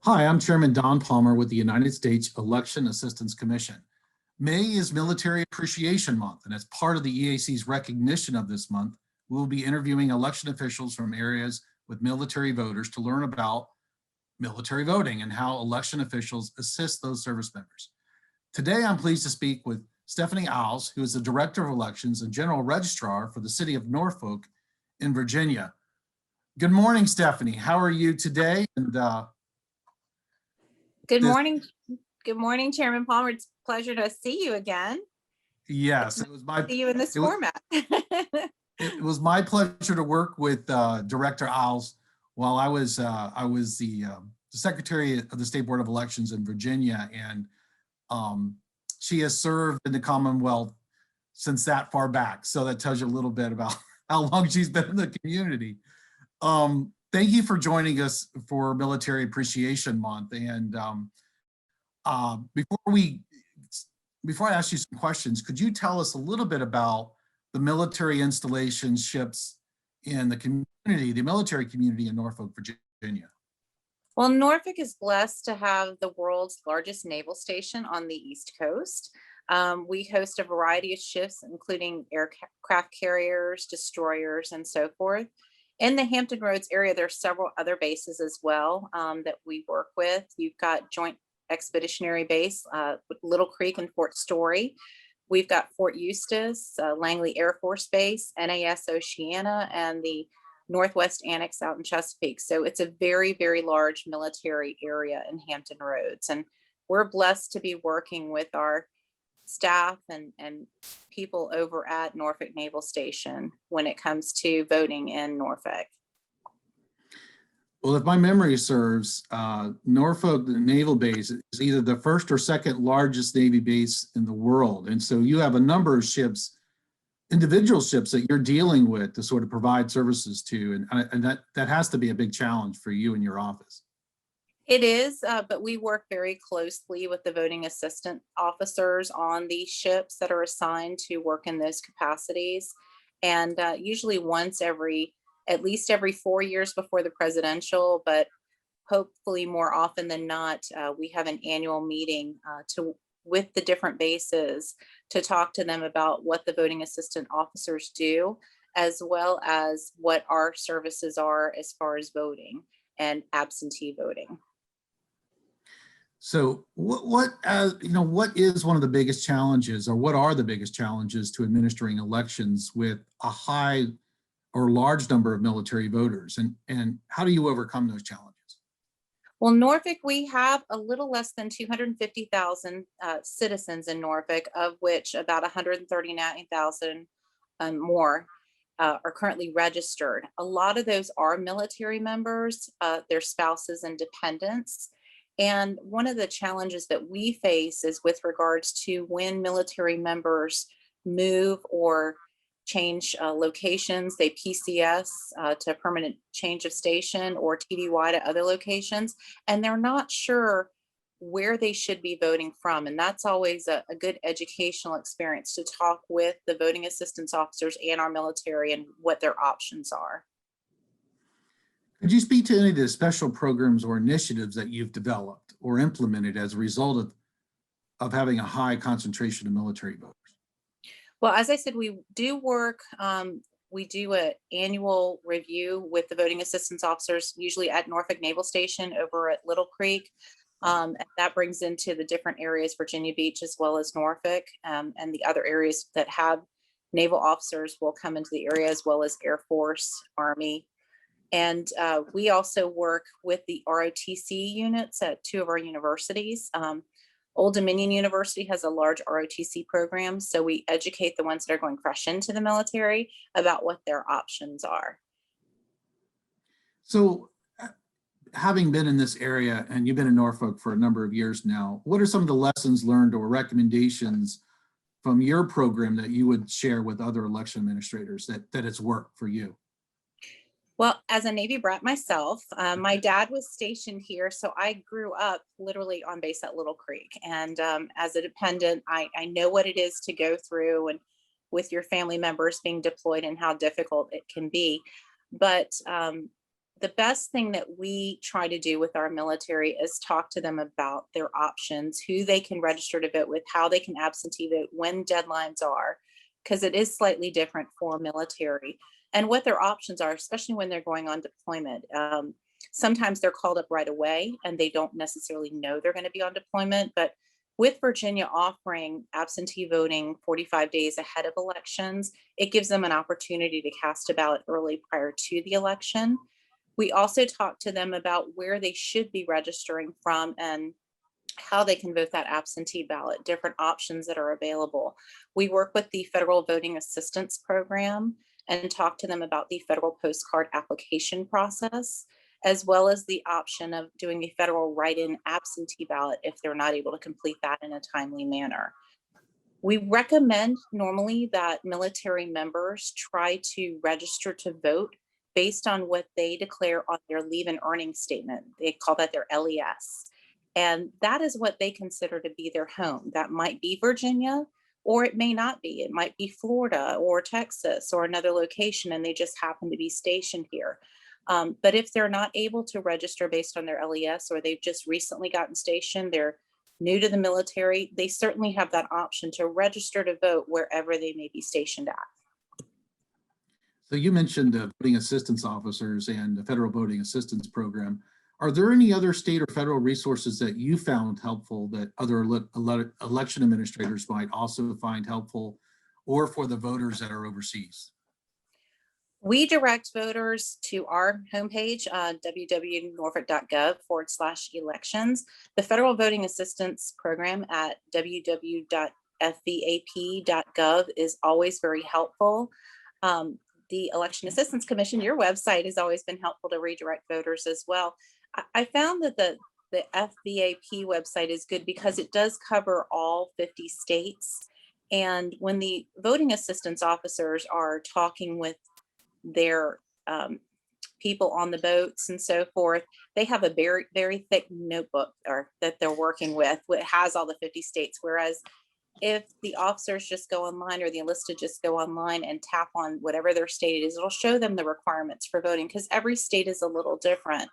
Hi, I'm Chairman Don Palmer with the United States Election Assistance Commission. May is Military Appreciation Month, and as part of the EAC's recognition of this month, we will be interviewing election officials from areas with military voters to learn about military voting and how election officials assist those service members. Today, I'm pleased to speak with Stephanie Iles, who is the Director of Elections and General Registrar for the City of Norfolk in Virginia. Good morning, Stephanie. How are you today? And Good morning. Good morning, Chairman Palmer. It's a pleasure to see you again. Yes, it was my see you in this format. It was my pleasure to work with Director Iles while I was the Secretary of the State Board of Elections in Virginia, and she has served in the Commonwealth since that far back. So that tells you a little bit about how long she's been in the community. Thank you for joining us for Military Appreciation Month. And before I ask you some questions, could you tell us a little bit about the military installation ships in the community, the military community in Norfolk, Virginia? Well, Norfolk is blessed to have the world's largest naval station on the East Coast. We host a variety of ships, including aircraft carriers, destroyers, and so forth. In the Hampton Roads area, there are several other bases as well that we work with. You've got Joint Expeditionary Base with Little Creek and Fort Story. We've got Fort Eustis, Langley Air Force Base, NAS Oceana, and the Northwest Annex out in Chesapeake. So it's a very, very large military area in Hampton Roads. And we're blessed to be working with our staff and people over at Norfolk Naval Station when it comes to voting in Norfolk. Well, if my memory serves, Norfolk Naval Base is either the first or second largest Navy base in the world. And so you have a number of ships, individual ships that you're dealing with to sort of provide services to. And that has to be a big challenge for you and your office. It is, but we work very closely with the voting assistant officers on these ships that are assigned to work in those capacities. And usually at least every 4 years before the presidential, but hopefully more often than not, we have an annual meeting with the different bases to talk to them about what the voting assistant officers do, as well as what our services are as far as voting and absentee voting. So what is one of the biggest challenges, or what are the biggest challenges to administering elections with a high or large number of military voters, and how do you overcome those challenges? Well, Norfolk, we have a little less than 250,000 citizens in Norfolk, of which about 139,000 more are currently registered. A lot of those are military members, their spouses and dependents. And one of the challenges that we face is with regards to when military members move or change locations, they PCS to permanent change of station or TDY to other locations, and they're not sure where they should be voting from. And that's always a good educational experience to talk with the voting assistance officers and our military and what their options are. Could you speak to any of the special programs or initiatives that you've developed or implemented as a result of having a high concentration of military voters? Well, as I said, we do work, we do an annual review with the voting assistance officers, usually at Norfolk Naval Station over at Little Creek. And that brings into the different areas, Virginia Beach as well as Norfolk, and the other areas that have naval officers will come into the area, as well as Air Force, Army. And we also work with the ROTC units at two of our universities. Old Dominion University has a large ROTC program, so we educate the ones that are going fresh into the military about what their options are. So having been in this area, and you've been in Norfolk for a number of years now, what are some of the lessons learned or recommendations from your program that you would share with other election administrators that it's worked for you? Well, as a Navy brat myself, my dad was stationed here, so I grew up literally on base at Little Creek. And as a dependent, I know what it is to go through and with your family members being deployed and how difficult it can be. But the best thing that we try to do with our military is talk to them about their options, who they can register to vote with, how they can absentee vote, when deadlines are, because it is slightly different for military, and what their options are, especially when they're going on deployment. Sometimes they're called up right away and they don't necessarily know they're going to be on deployment, but with Virginia offering absentee voting 45 days ahead of elections, it gives them an opportunity to cast a ballot early prior to the election. We also talk to them about where they should be registering from and how they can vote that absentee ballot, different options that are available. We work with the Federal Voting Assistance Program and talk to them about the federal postcard application process, as well as the option of doing a federal write-in absentee ballot if they're not able to complete that in a timely manner. We recommend normally that military members try to register to vote based on what they declare on their leave and earning statement. They call that their LES. And that is what they consider to be their home. That might be Virginia, or it may not be. It might be Florida or Texas or another location, and they just happen to be stationed here. But if they're not able to register based on their LES, or they've just recently gotten stationed, they're new to the military, they certainly have that option to register to vote wherever they may be stationed at. So you mentioned voting assistance officers and the federal voting assistance program. Are there any other state or federal resources that you found helpful that other election administrators might also find helpful, or for the voters that are overseas? We direct voters to our homepage, www.norfolk.gov/elections. The Federal Voting Assistance Program at www.fvap.gov is always very helpful. The Election Assistance Commission, your website, has always been helpful to redirect voters as well. I found that the FVAP website is good because it does cover all 50 states. And when the voting assistance officers are talking with their people on the boats and so forth, they have a very, very thick notebook that they're working with. It has all the 50 states. Whereas if the officers just go online, or the enlisted just go online and tap on whatever their state is, it'll show them the requirements for voting, because every state is a little different.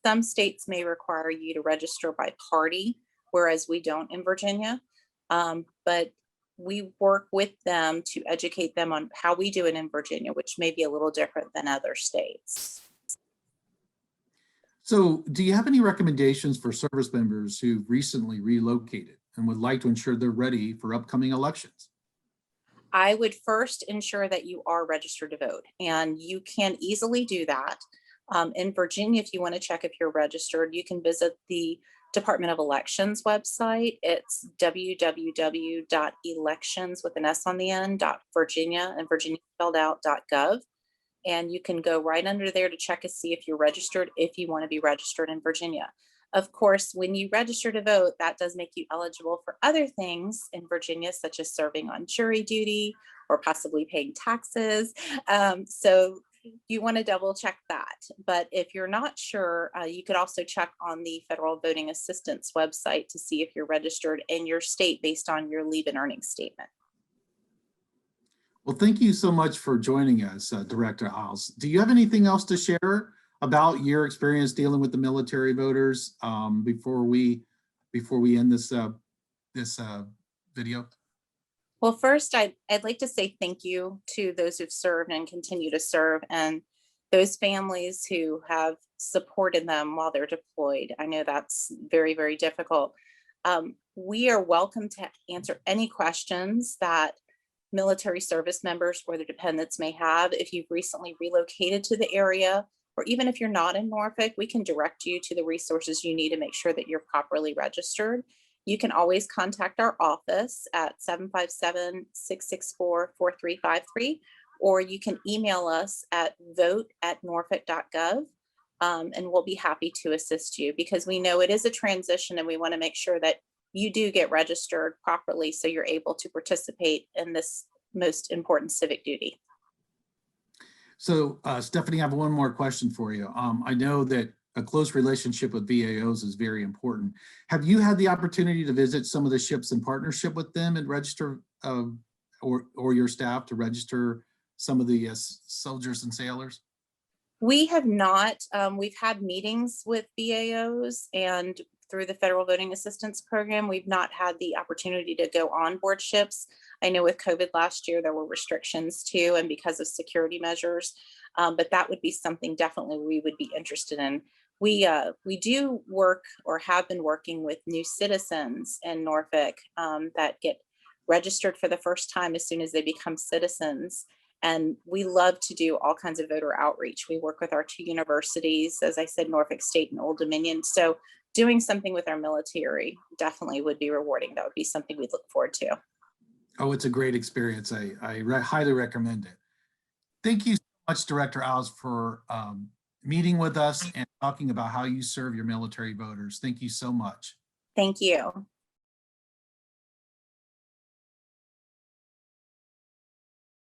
Some states may require you to register by party, whereas we don't in Virginia. But we work with them to educate them on how we do it in Virginia, which may be a little different than other states. So do you have any recommendations for service members who've recently relocated and would like to ensure they're ready for upcoming elections? I would first ensure that you are registered to vote, and you can easily do that. In Virginia, if you want to check if you're registered, you can visit the Department of Elections website. It's www.elections with an S on the end .Virginia, and Virginia spelled out .gov. And you can go right under there to check to see if you're registered, if you want to be registered in Virginia. Of course, when you register to vote, that does make you eligible for other things in Virginia, such as serving on jury duty or possibly paying taxes. So you want to double check that. But if you're not sure, you could also check on the Federal Voting Assistance website to see if you're registered in your state based on your leave and earnings statement. Well, thank you so much for joining us, Director Iles. Do you have anything else to share about your experience dealing with the military voters before we end this video? Well, first, I'd like to say thank you to those who've served and continue to serve, and those families who have supported them while they're deployed. I know that's very, very difficult. We are welcome to answer any questions that military service members or their dependents may have. If you've recently relocated to the area, or even if you're not in Norfolk, we can direct you to the resources you need to make sure that you're properly registered. You can always contact our office at 757-664-4353, or you can email us at vote@norfolk.gov, and we'll be happy to assist you, because we know it is a transition and we want to make sure that you do get registered properly so you're able to participate in this most important civic duty. So Stephanie, I have one more question for you. I know that a close relationship with VAOs is very important. Have you had the opportunity to visit some of the ships in partnership with them and register, or your staff to register some of the soldiers and sailors? We have not. We've had meetings with BAOs, and through the Federal Voting Assistance Program, we've not had the opportunity to go on board ships. I know with COVID last year, there were restrictions too, and because of security measures, but that would be something definitely we would be interested in. We do work or have been working with new citizens in Norfolk that get registered for the first time as soon as they become citizens. And we love to do all kinds of voter outreach. We work with our two universities, as I said, Norfolk State and Old Dominion. So doing something with our military definitely would be rewarding. That would be something we'd look forward to. Oh, it's a great experience. I highly recommend it. Thank you so much, Director Iles, for meeting with us and talking about how you serve your military voters. Thank you so much. Thank you.